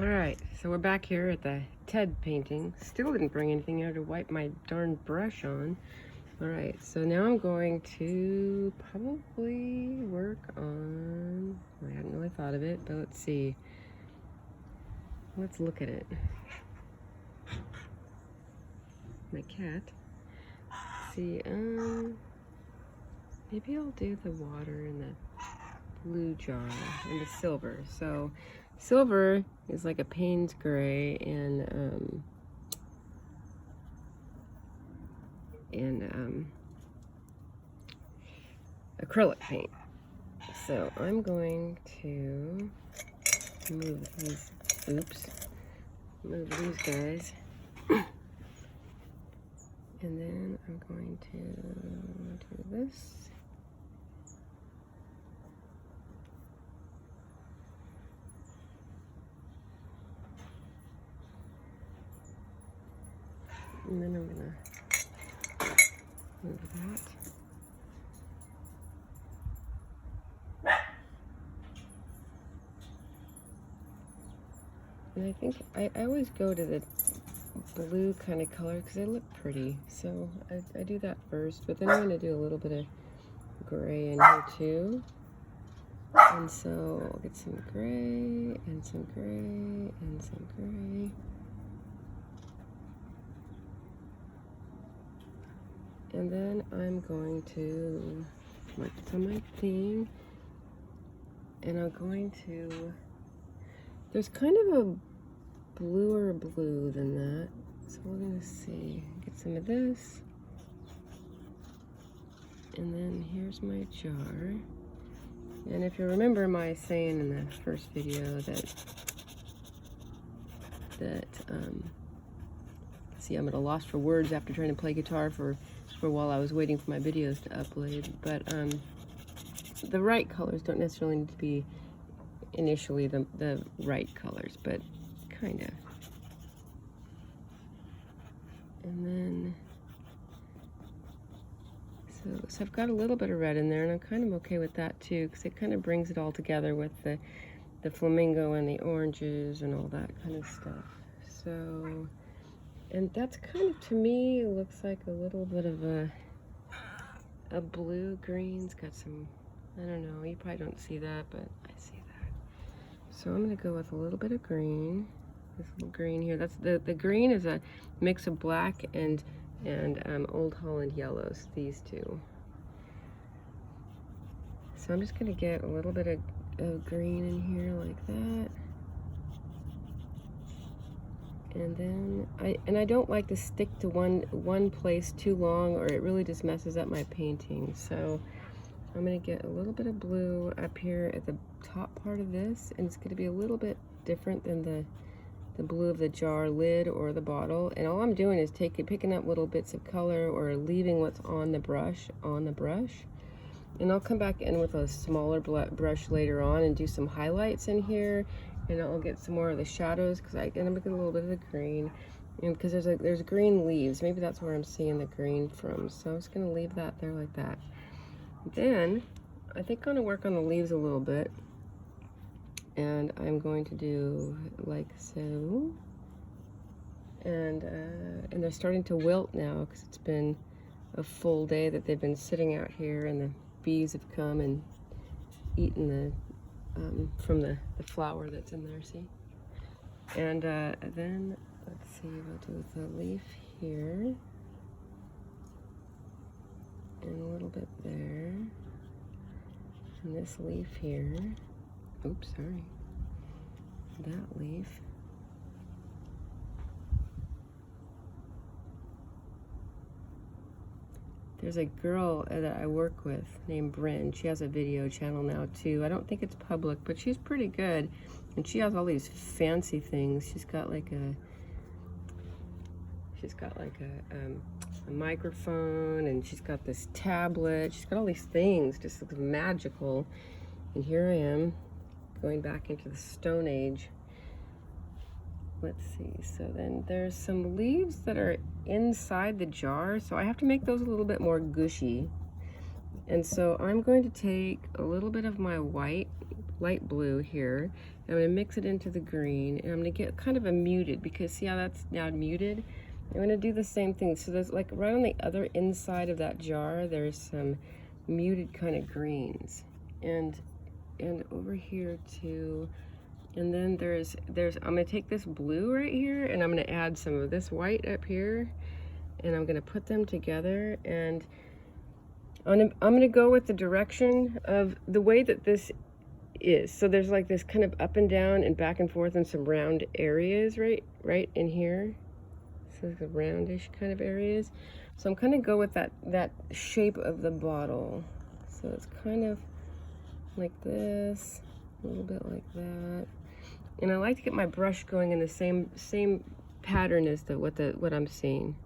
Alright, so we're back here at the Ted painting. Still didn't bring anything out to wipe my darn brush on. Alright, so now I'm going to probably work on... I hadn't really thought of it, but let's see. Let's look at it. My cat. Let's see, maybe I'll do the water in the blue jar and the silver. So silver is like a Payne's gray and acrylic paint. So I'm going to move these, move these guys. And then I'm going to do this. And then I'm gonna move that. And I think I always go to the blue kind of color because they look pretty. So I do that first, but then I'm gonna do a little bit of gray in here too. And so I'll get some gray and some gray and some gray. And then I'm going to mark it on my thing, and I'm going to, there's kind of a bluer blue than that, so we're gonna see, get some of this, and then here's my jar. And if you remember my saying in the first video that see, I'm at a loss for words after trying to play guitar for while I was waiting for my videos to upload, but the right colors don't necessarily need to be initially the right colors, but kind of. And then, so I've got a little bit of red in there, and I'm kind of okay with that too, because it kind of brings it all together with the flamingo and the oranges and all that kind of stuff. So, and that's kind of, to me, looks like a little bit of a blue-green. It's got some, I don't know, you probably don't see that, but I see that. So I'm gonna go with a little bit of green. This little green here. That's the green is a mix of black and Old Holland yellows, these two. So I'm just gonna get a little bit of green in here like that. And then I don't like to stick to one place too long, or it really just messes up my painting. So I'm gonna get a little bit of blue up here at the top part of this, and it's gonna be a little bit different than the blue of the jar lid or the bottle. And all I'm doing is picking up little bits of color or leaving what's on the brush. And I'll come back in with a smaller brush later on and do some highlights in here. And I'll get some more of the shadows because I'm gonna get a little bit of the green, and because there's green leaves. Maybe that's where I'm seeing the green from. So I'm just gonna leave that there like that. Then I think I'm gonna work on the leaves a little bit, and I'm going to do like so. And they're starting to wilt now because it's been a full day that they've been sitting out here, and the bees have come and eaten the from the flower that's in there, see? And then, let's see, we'll do the leaf here, and a little bit there, and this leaf here, oops, sorry, that leaf. There's a girl that I work with named Bryn. She has a video channel now too. I don't think it's public, but she's pretty good. And she has all these fancy things. She's got like a microphone, and she's got this tablet. She's got all these things, just looks magical. And here I am, going back into the Stone Age. Let's see, so then there's some leaves that are inside the jar, so I have to make those a little bit more gushy. And so I'm going to take a little bit of my white, light blue here. I'm going to mix it into the green, and I'm going to get kind of a muted, because see how that's now muted? I'm going to do the same thing. So there's like right on the other inside of that jar, there's some muted kind of greens. And over here too. And then there's I'm going to take this blue right here, and I'm going to add some of this white up here, and I'm going to put them together, and I'm going to go with the direction of the way that this is. So there's like this kind of up and down and back and forth and some round areas right in here. So the roundish kind of areas. So I'm kind of go with that shape of the bottle. So it's kind of like this, a little bit like that. And I like to get my brush going in the same pattern as what I'm seeing.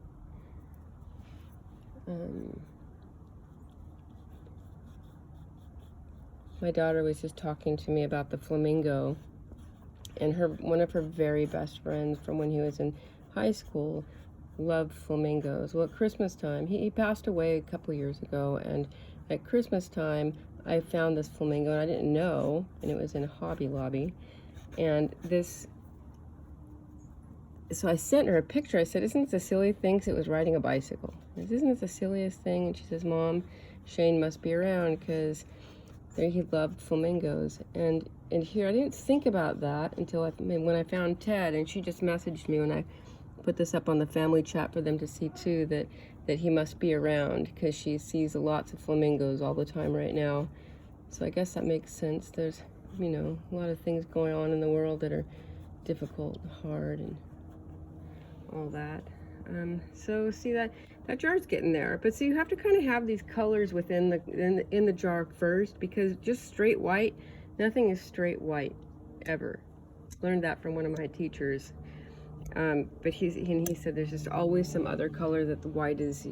My daughter was just talking to me about the Flamingo, and one of her very best friends from when he was in high school loved flamingos. Well, at Christmas time, he passed away a couple years ago, and at Christmas time I found this flamingo, and I didn't know, and it was in Hobby Lobby, and so I sent her a picture. I said, "Isn't this a silly thing?" 'Cause it was riding a bicycle. I said, "Isn't this the silliest thing?" And she says, "Mom, Shane must be around, because he loved flamingos." And here, I didn't think about that until when I found Ted, and she just messaged me when I put this up on the family chat for them to see too, that he must be around, because she sees lots of flamingos all the time right now. So I guess that makes sense. There's, a lot of things going on in the world that are difficult and hard and all that. So see that jar's getting there, but so you have to kind of have these colors within in the jar first, because just straight white, nothing is straight white ever. Learned that from one of my teachers. But he said there's just always some other color, that the white is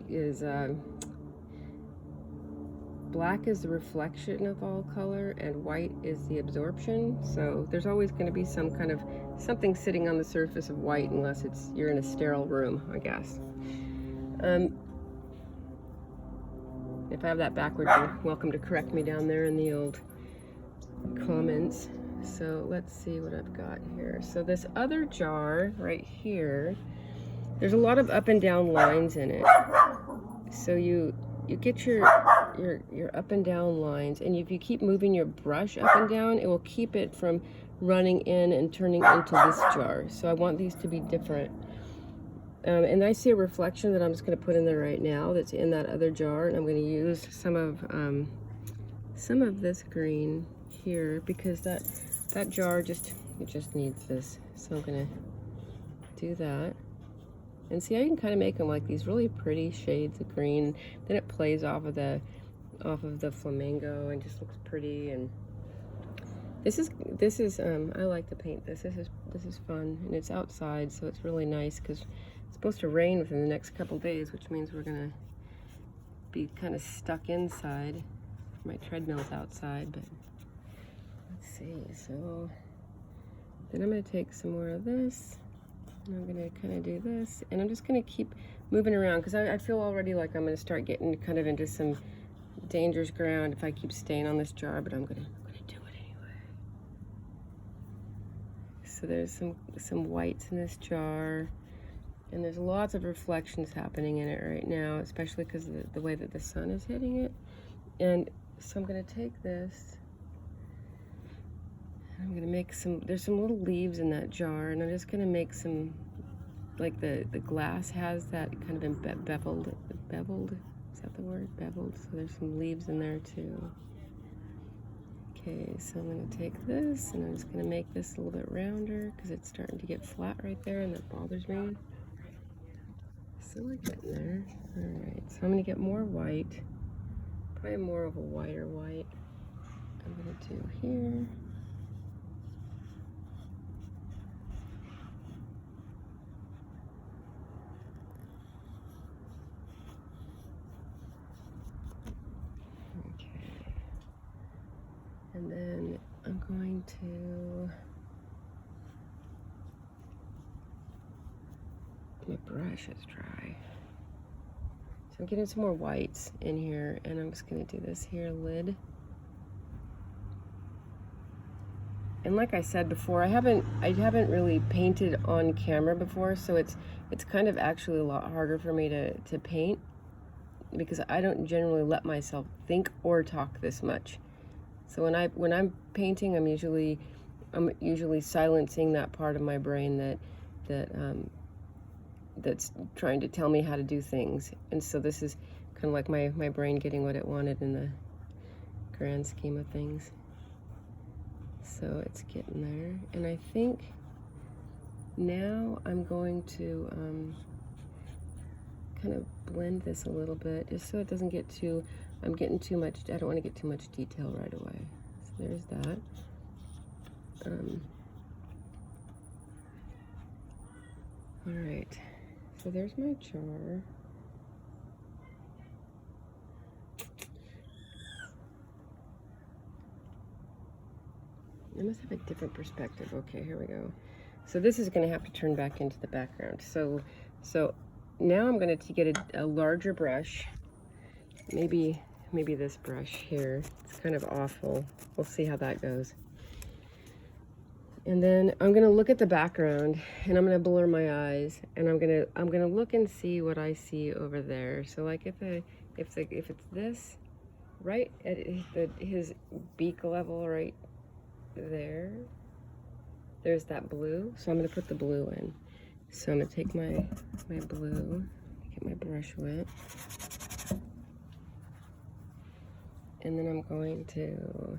black is the reflection of all color, and white is the absorption. So there's always going to be some kind of something sitting on the surface of white, unless you're in a sterile room, I guess. If I have that backwards, you're welcome to correct me down there in the old comments. So let's see what I've got here. So this other jar right here, there's a lot of up and down lines in it. So you get your up and down lines, and if you keep moving your brush up and down, it will keep it from running in and turning into this jar. So I want these to be different. And I see a reflection that I'm just going to put in there right now that's in that other jar, and I'm going to use some of this green here, because that jar just needs this. So I'm going to do that. And see, I can kind of make them like these really pretty shades of green. Then it plays off of the flamingo and just looks pretty. And this is I like to paint this. This is fun, and it's outside, so it's really nice, because it's supposed to rain within the next couple days, which means we're gonna be kind of stuck inside. My treadmill's outside, but let's see. So then I'm gonna take some more of this, and I'm gonna kind of do this, and I'm just gonna keep moving around, because I feel already like I'm gonna start getting kind of into some dangerous ground if I keep staying on this jar, but I'm gonna do it anyway. So there's some whites in this jar, and there's lots of reflections happening in it right now, especially because of the way that the sun is hitting it. And so I'm gonna take this, and I'm gonna make there's some little leaves in that jar, and I'm just gonna make some, like the glass has that kind of beveled, is that the word? Beveled. So there's some leaves in there too. Okay, so I'm gonna take this, and I'm just gonna make this a little bit rounder, because it's starting to get flat right there, and that bothers me. So we're getting there. All right, so I'm gonna get more white, probably more of a whiter white. I'm gonna do here. Okay, and then I'm going to, my brush is dry, So I'm getting some more whites in here, and I'm just gonna do this here lid. And like I said before, I haven't really painted on camera before, so it's kind of actually a lot harder for me to paint, because I don't generally let myself think or talk this much. So when I'm painting, I'm usually silencing that part of my brain that's trying to tell me how to do things. And so this is kind of like my brain getting what it wanted in the grand scheme of things. So it's getting there, and I think now I'm going to kind of blend this a little bit, just so it doesn't get too, I'm getting too much, I don't want to get too much detail right away. So there's that. All right, so there's my jar. I must have a different perspective. Okay, here we go. So this is going to have to turn back into the background. So now I'm going to get a larger brush. Maybe this brush here. It's kind of awful. We'll see how that goes. And then I'm going to look at the background, and I'm going to blur my eyes, and I'm going to look and see what I see over there. So like if it's this right at his beak level right there's that blue, so I'm going to put the blue in. So I'm going to take my blue, get my brush wet, and then I'm going to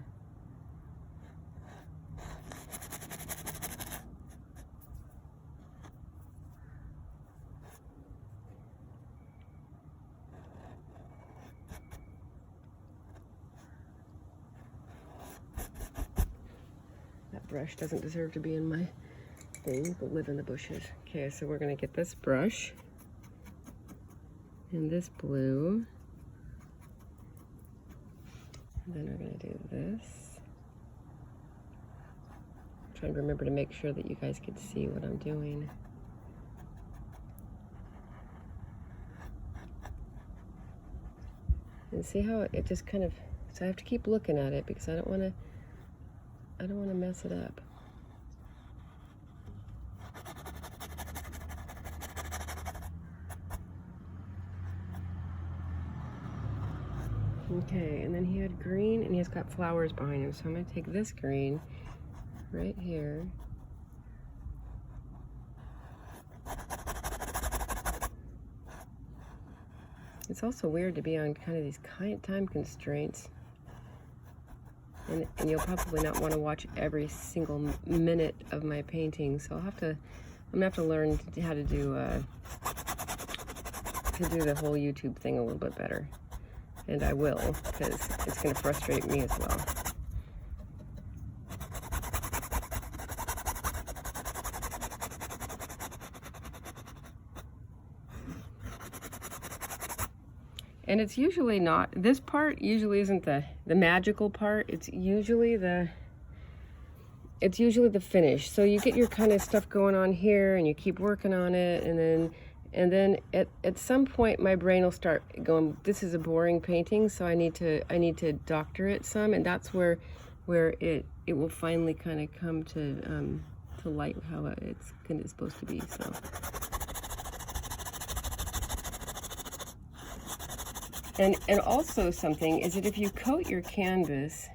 brush doesn't deserve to be in my thing, but live in the bushes. Okay, so we're gonna get this brush and this blue, and then we're gonna do this. I'm trying to remember to make sure that you guys can see what I'm doing. And see how it just kind of, so I have to keep looking at it because I don't want to mess it up. Okay, and then he had green, and he's got flowers behind him. So I'm going to take this green right here. It's also weird to be on kind of these time constraints. And you'll probably not want to watch every single minute of my painting, so I'm gonna have to learn how to do the whole YouTube thing a little bit better, and I will, because it's gonna frustrate me as well. And it's usually not, this part usually isn't the magical part. It's usually the finish. So you get your kind of stuff going on here, and you keep working on it, and then at some point my brain will start going, this is a boring painting, so I need to doctor it some, and that's where it will finally kind of come to light how it's supposed to be. So. And also something is that if you coat your canvas